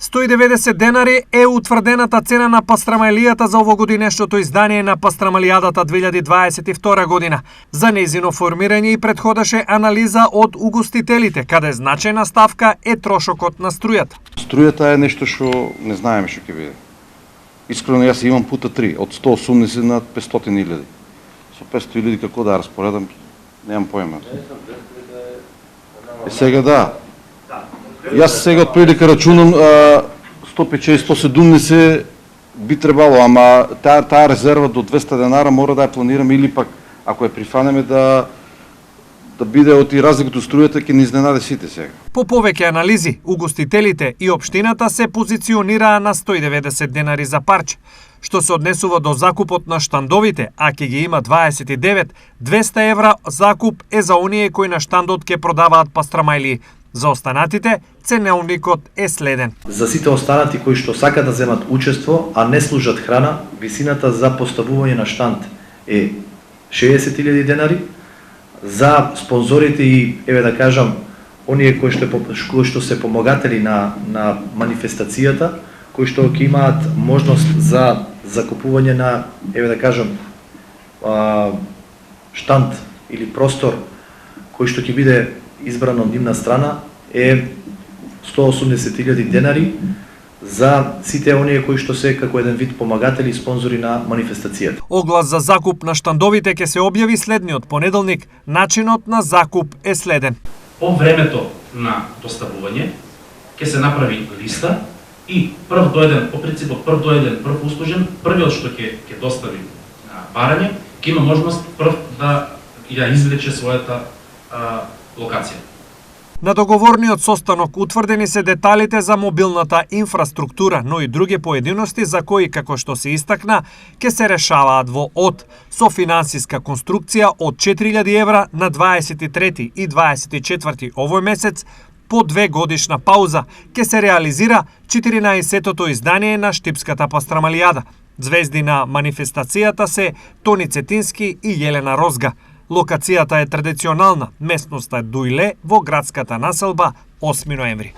190 денари е утврдената цена на пастрамалијата за овогодинешното издание на Пастрамалијадата 2022 година. За нејзино формирање и предходеше анализа од угостителите, каде значајна ставка е трошокот на струјата. Струјата е нешто што не знаеме што ќе биде. Искрено јас имам пута 3, од 180 на 500.000. Со 500.000 како да распоредам, немам појма. Сега да. Јас сега од прилика рачунам 150-170 би требало, ама таа резерва до 200 денара мора да ја планираме или пак, ако ја прифанеме да биде од и разликата струјата ќе ни изненаде сите сега. По повеќе анализи, угостителите и општината се позиционираа на 190 денари за парче. Што се однесува до закупот на штандовите, а ќе ги има 29, 200 евра закуп е за оние кои на штандот ќе продаваат пастрамајлии. За останатите, ценовникот е следен. За сите останати кои што сакаат да земат учество, а не служат храна, висината за поставување на штанд е 60.000 денари. За спонзорите и, еве да кажам, оние кои што се помагатели на манифестацијата, кои што ќе имаат можност за закупување на, еве да кажам, штанд или простор кој што ќе биде избран од нивна страна, е 180.000 денари за сите оние кои што се како еден вид помагатели и спонзори на манифестацијата. Оглас за закуп на штандовите ќе се објави следниот понеделник. Начинот на закуп е следен. По времето на доставување ќе се направи листа и прв доеден, по принципот прв доеден, прв услужен, првиот што ќе достави барање, ќе има можност прв да ја извлече својата локација. На договорниот состанок утврдени се деталите за мобилната инфраструктура, но и други поединости за кои, како што се истакна, ќе се решаваат во ОД, со финансиска конструкција од 4.000 евра на 23 и 24 овој месец, по 2 годишна пауза, ќе се реализира 14-тото издание на Штипската пастрамалијада. Звезди на манифестацијата се Тони Цетински и Јелена Розга. Локацијата е традиционална, местноста Дујле во градската населба 8 ноември.